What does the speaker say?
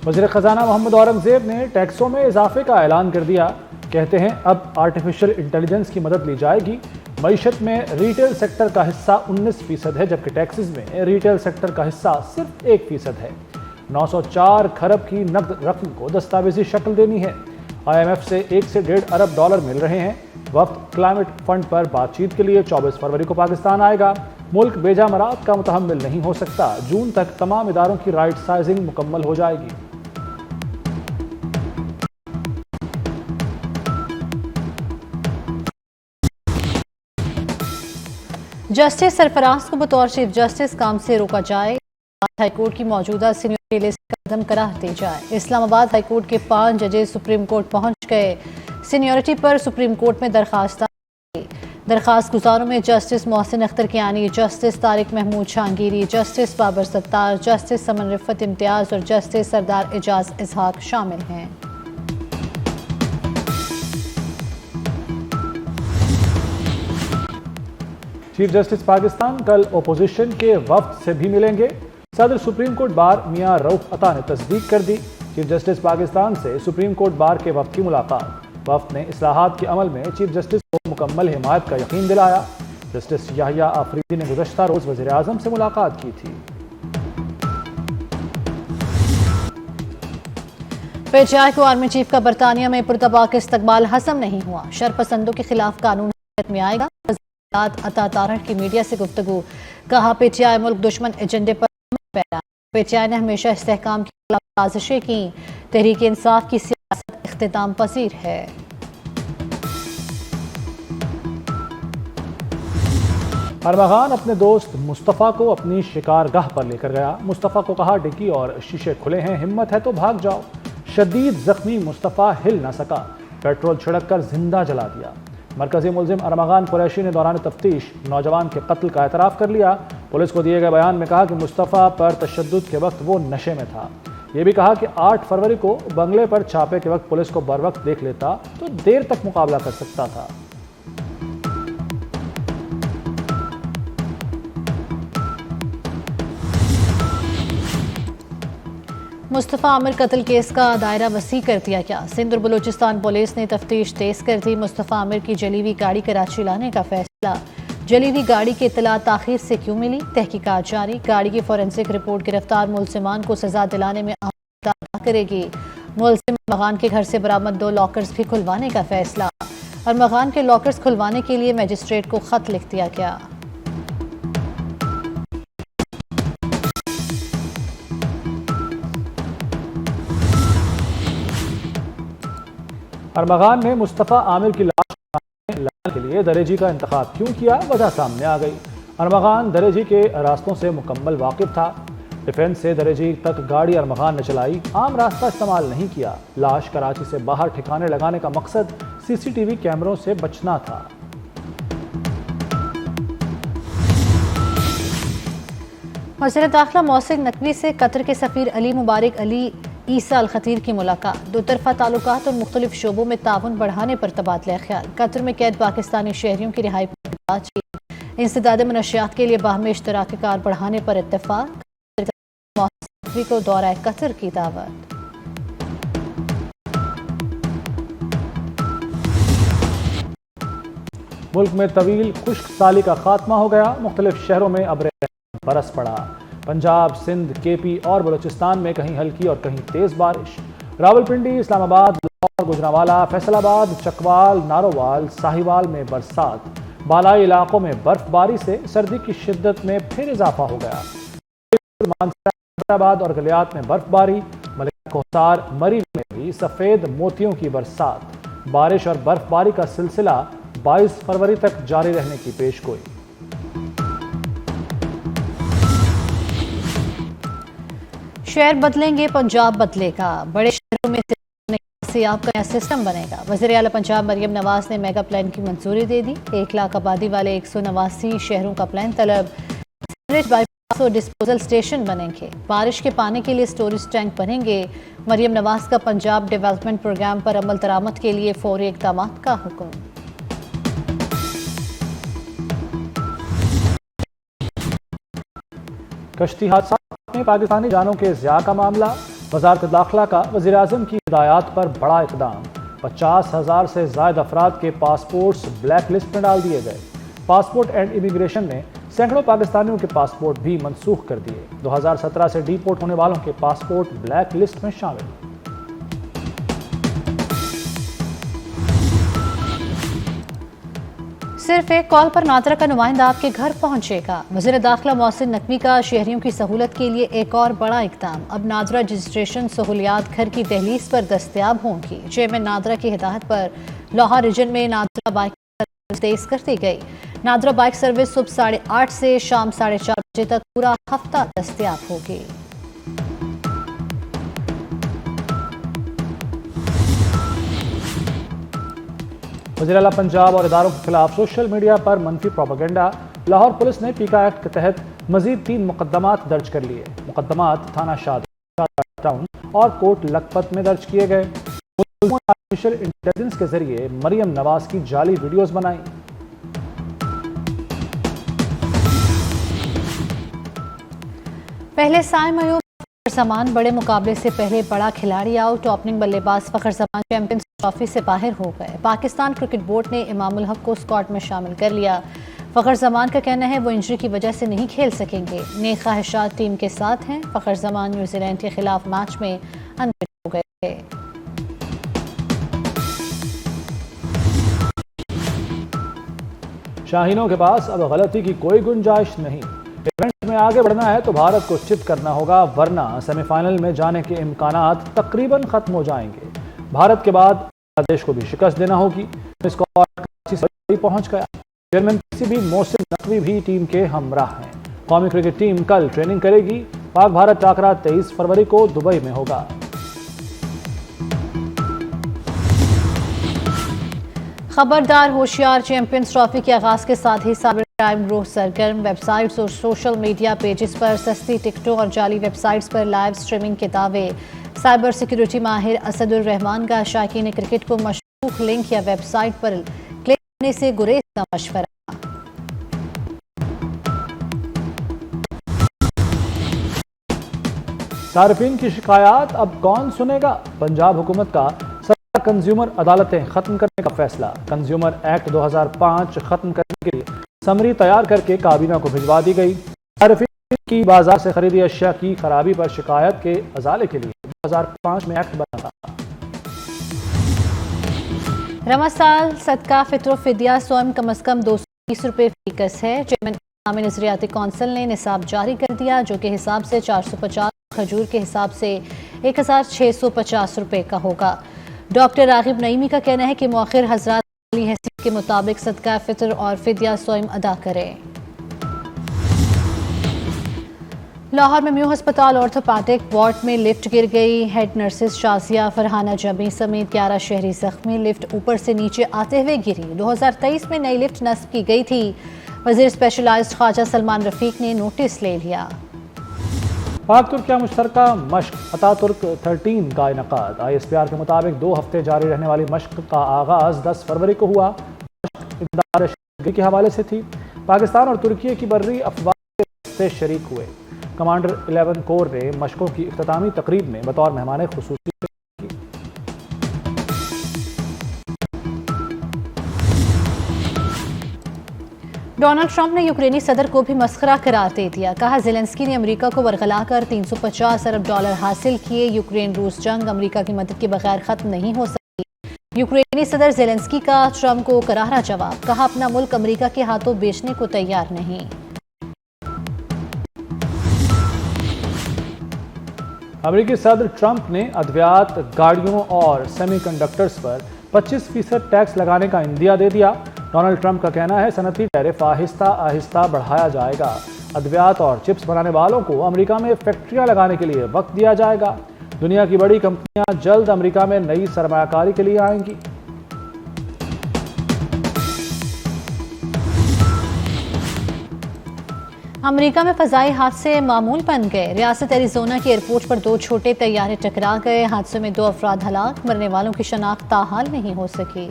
वज़ीर ख़जाना मोहम्मद औरंगज़ेब ने टैक्सों में इजाफे का ऐलान कर दिया। कहते हैं अब आर्टिफिशियल इंटेलिजेंस की मदद ली जाएगी। मईशत में रिटेल सेक्टर का हिस्सा 19% है, जबकि टैक्सेस में रिटेल सेक्टर का हिस्सा सिर्फ 1% है। 904 खरब की नकद रकम को दस्तावेजी शक्ल देनी है। IMF से 1 से 1.5 अरब डॉलर मिल रहे हैं। वक्त क्लाइमेट फंड पर बातचीत के लिए 24 फरवरी को पाकिस्तान आएगा। मुल्क बेजा मरात का मुतहम्मिल नहीं हो सकता। जून तक तमाम इदारों की राइट साइजिंग मुकम्मल हो जाएगी। जस्टिस सरफराज को बतौर चीफ जस्टिस काम से रोका जाए। हाईकोर्ट की मौजूदा सीनियरिटी लिस्ट कदम करार दी जाए। इस्लामाबाद हाईकोर्ट के 5 जजेस सुप्रीम कोर्ट पहुंच गए। सीनियरिटी पर सुप्रीम कोर्ट में दरखास्त गुजारों में justice Mohsin Akhtar Kiyani, justice Tariq Mahmood Shahgiri, justice Babar Sattar, justice Saman Rifat Imtiaz और जस्टिस सरदार एजाज इसहाक शामिल हैं। चीफ जस्टिस पाकिस्तान कल ओपोजिशन के वफ्द से भी मिलेंगे। सदर सुप्रीम कोर्ट बार मियां रऊफ अता ने तस्दीक कर दी। चीफ जस्टिस पाकिस्तान से सुप्रीम कोर्ट बार के वफ्द की मुलाकात। वफ्द ने इस्लाहात के अमल में चीफ जस्टिस को मुकम्मल हिमायत का यकीन दिलाया। जस्टिस याहिया आफरीदी ने गुज़श्ता रोज वज़ीर आज़म से मुलाकात की थी। PTI को आर्मी चीफ का बरतानिया में पुरतबाक इस्तकबाल हसम नहीं हुआ। शरपसंदों के खिलाफ कानून में आएगा। अता तारड़ की मीडिया से गुफ्तगू। कहा PTI मुल्क दुश्मन एजेंडे पर पैरा। PTI ने हमेशा इस्तेहकाम के खिलाफ साजिशें की। तहरीक इंसाफ की सियासत इख्तिताम पसीर है। अरमगान अपने दोस्त मुस्तफ़ा को अपनी शिकारगाह पर लेकर गया। मुस्तफ़ा को कहा डिक्की और शीशे खुले हैं, हिम्मत है तो भाग जाओ। शदीद जख्मी मुस्तफ़ा हिल न सका, पेट्रोल छिड़क कर जिंदा जला दिया। मरकजी मुलजिम अरमगान कुरैशी ने दौरान तफ्तीश नौजवान के कत्ल का एतराफ़ कर लिया। पुलिस को दिए गए बयान में कहा कि मुस्तफ़ा पर तशद्दुद के वक्त वो नशे में था। ये भी कहा कि 8 फरवरी को बंगले पर छापे के वक्त पुलिस को बर वक्त देख लेता तो देर तक मुकाबला कर सकता था। मुस्तफ़ा आमिर कत्ल केस का दायरा वसी कर दिया गया। सिंध और बलूचिस्तान पुलिस ने तफ्तीश तेज कर दी। मुस्तफ़ा आमिर की जली हुई गाड़ी कराची लाने का फैसला। जली हुई गाड़ी की इत्तला ताखीर से क्यों मिली, तहकीकात जारी। गाड़ी की फोरेंसिक रिपोर्ट गिरफ्तार मुलजिमान को सजा दिलाने में अहम किरदार करेगी। मुलजिम अरमगान के घर से बरामद 2 लॉकर्स भी खुलवाने का फैसला। अरमगान के लॉकर्स खुलवाने के लिए मजिस्ट्रेट को खत लिख दिया गया। अरमगान ने मुस्तफ़ा आमिर की लाश लाने के लिए दरेजी का इंतखाब क्यों किया, वजह सामने आ गई। अरमगान दरेजी के रास्तों से मुकम्मल वाकिफ था। डिफेंस से दरेजी तक गाड़ी अरमगान ने चलाई, आम रास्ता इस्तेमाल नहीं किया। लाश कराची से बाहर ठिकाने लगाने का मकसद CCTV कैमरों से बचना था। वज़ीर दाखिला मोहसिन नकवी से कतर के सफ़ीर अली मुबारक अली ईसा अल खतीर की मुलाकात। दो तरफा ताल्लुकात और मुख्तलिफ शोबों में ताउन बढ़ाने पर तबादला ख्याल। कतर में कैद पाकिस्तानी शहरियों की रिहाई पर बातचीत। इंसदाद मनशियात के लिए बाहमी इश्तराकी कार बढ़ाने पर इत्तेफाक। मोहसिन नकवी को दौरा कतर की दावत। मुल्क में तवील खुश्क साली का खात्मा हो गया। मुख्तलिफ शहरों में अब्र बरस पड़ा। पंजाब, सिंध, KP और बलूचिस्तान में कहीं हल्की और कहीं तेज बारिश। रावलपिंडी, इस्लामाबाद, लाहौर, गुजरांवाला, फैसलाबाद, चकवाल, नारोवाल, साहिवाल में बरसात। बालाई इलाकों में बर्फबारी से सर्दी की शिद्दत में फिर इजाफा हो गया। हैदराबाद और गलियात में बर्फबारी। मलिक कोहसार, मरी में भी सफेद मोतियों की बरसात। बारिश और बर्फबारी का सिलसिला 22 फरवरी तक जारी रहने की पेशगोई। शहर बदलेंगे, पंजाब बदलेगा। बड़े शहरों में सियाब का नया सिस्टम बनेगा। वज़ीर आला पंजाब मरियम नवाज ने मेगा प्लान की मंजूरी दे दी। 1 लाख आबादी वाले 189 शहरों का प्लान तलब। सीवरेज बाईपास और डिस्पोजल स्टेशन बनेंगे। बारिश के पानी के लिए स्टोरेज टैंक बनेंगे। मरियम नवाज का पंजाब डेवलपमेंट प्रोग्राम पर अमल दरामद के लिए फौरी इक़दाम का हुक्म। कश्ती हादसा में पाकिस्तानी जानों के ज़िया का मामला। वजारत दाखिला का वज़ीर-ए-आज़म की हिदायत पर बड़ा इक़दाम। 50,000 से ज़ायद अफराद के पासपोर्ट्स ब्लैक लिस्ट में डाल दिए गए। पासपोर्ट एंड इमिग्रेशन ने सैकड़ों पाकिस्तानियों के पासपोर्ट भी मनसूख कर दिए। 2017 से डिपोर्ट होने वालों के पासपोर्ट ब्लैक लिस्ट में शामिल। सिर्फ एक कॉल पर नादरा का नुमाइंदा आपके घर पहुंचेगा। वज़ीर दाखिला मोहसिन नकवी का शहरियों की सहूलत के लिए एक और बड़ा इक़दाम। अब नादरा रजिस्ट्रेशन सहूलियात घर की दहलीज पर दस्तयाब होंगी। चेयरमैन नादरा की हिदायत पर लाहौर रीजन में नादरा बाइक सर्विस तेज कर दी गई। नादरा बाइक सर्विस सुबह 8:30 से शाम 4:30 बजे तक पूरा हफ्ता दस्तयाब होगी। वज़ीर आला पंजाब और इदारों के खिलाफ सोशल मीडिया पर मनफी प्रोपेगेंडा। लाहौर पुलिस ने पीका एक्ट के तहत मजीद 3 मुकदमात दर्ज कर लिए। मुकदमात थाना शादी टाउन और कोट लखपत में दर्ज किए गए। आर्टिफिशियल इंटेलिजेंस के जरिए मरियम नवाज की जाली वीडियोस बनाई। पहले साय मयूब ज़मान बड़े मुकाबले से पहले बड़ा खिलाड़ी आउट। ओपनिंग बल्लेबाज फ़खर ज़मान चैंपियंस ट्रॉफी से बाहर हो गए। पाकिस्तान क्रिकेट बोर्ड ने इमामुल हक को स्क्वाड में शामिल कर लिया। फ़खर ज़मान का कहना है वो इंजरी की वजह से नहीं खेल सकेंगे। नेक ख्वाहिशात टीम के साथ हैं। फ़खर ज़मान न्यूजीलैंड के खिलाफ मैच में अनफिट हो गए थे। शाहीनों के पास अब गलती की कोई गुंजाइश नहीं। इवेंट में आगे बढ़ना है तो भारत को चित करना होगा, वरना सेमीफाइनल में जाने के इम्कानात तकरीबन खत्म हो जाएंगे। भारत के बाद बांग्लादेश को भी शिकस्त देना होगी। स्क्वाड पहुंच गया। चेयरमैन पीसीबी मोहसिन नकवी भी टीम के हमराह हैं। कौमी क्रिकेट टीम कल ट्रेनिंग करेगी। पाक भारत टाकरा 23 फरवरी को दुबई में होगा। खबरदार होशियार चैंपियंस ट्रॉफी के आगाज के साथ ही साइबर क्राइम ग्रोह सरगर्म। वेबसाइट्स और सोशल मीडिया पेजेस पर सस्ती टिकटों और जाली वेबसाइट्स पर लाइव स्ट्रीमिंग के दावे। साइबर सिक्योरिटी माहिर असदुर रहमान का शायकीन क्रिकेट को मशकूक लिंक या वेबसाइट पर क्लिक करने से गुरेज का मशवरा। सार्फिन की शिकायत अब कौन सुनेगा? पंजाब हुकूमत का कंज्यूमर अदालतें खत्म करने का फैसला। कंज्यूमर एक्ट 2005 खत्म करने के लिए समरी तैयार करके काबीना को भिजवा दी गई। सार्फिन की बाजार से खरीदी अशिया की खराबी पर शिकायत के अजाले के लिए 2005 में एक्ट बना था। रमज़ान सदका फित्र फिदिया स्वयं कम अज कम 220 रुपये फीकस है। चेयरमैन इस्लामी नजरियाती कौंसिल ने निसाब जारी कर दिया, जो के हिसाब से 450, खजूर के हिसाब से 1650 रुपये का होगा। डॉक्टर रागिब नईमी का कहना है कि मौखिर हजरात हैसियत के मुताबिक सदका फितर और फिदिया स्वयं अदा करें। लाहौर में म्यू अस्पताल ऑर्थोपैडिक वार्ड में लिफ्ट गिर गई। हेड नर्सेस शाजिया फरहाना जमी समेत 11 शहरी जख्मी। लिफ्ट ऊपर से नीचे आते हुए गिरी। 2023 में नई लिफ्ट नस्ब की गई थी। वजीर स्पेशलाइज्ड ख्वाजा सलमान रफीक ने नोटिस ले लिया। पाक तुर्किया मुश्तरका मश्क अतातुर्क 13 का इनकाद। ISPR के मुताबिक 2 हफ्ते जारी रहने वाली मश्क का आगाज 10 फरवरी को हुआ। मश्क इक़दार के हवाले से थी। पाकिस्तान और तुर्की की बर्री अफवाह से शरीक हुए। कमांडर 11 कोर ने मशकों की इख्तितामी तकरीब में बतौर मेहमान खुसूसी डोनाल्ड ट्रंप ने यूक्रेनी सदर को भी मस्खरा करार दे दिया। कहा ज़ेलेंस्की ने अमेरिका को वरगलाकर $350 अरब हासिल किए। यूक्रेन रूस जंग अमेरिका की मदद के बगैर खत्म नहीं हो सकती। यूक्रेनी सदर ज़ेलेंस्की का ट्रंप को करारा जवाब। कहा अपना मुल्क अमेरिका के हाथों बेचने को तैयार नहीं। अमेरिकी सदर ट्रंप ने अद्वियात, गाड़ियों और सेमीकंडक्टर्स पर 25% टैक्स लगाने का इंदिया दे दिया। डोनाल्ड ट्रंप का कहना है सनती टैरिफ आहिस्ता आहिस्ता बढ़ाया जाएगा। अद्वियात और चिप्स बनाने वालों को अमेरिका में फैक्ट्रियां लगाने के लिए वक्त दिया जाएगा। दुनिया की बड़ी कंपनियां जल्द अमेरिका में नई सरमायाकारी के लिए आएंगी। अमेरिका में फजाई हादसे मामूल बन गए। रियासत एरिजोना के एयरपोर्ट पर 2 छोटे तैयारे टकरा गए। हादसों में 2 अफराद हलाक। मरने वालों की शनाख्त ताहाल नहीं हो सकी।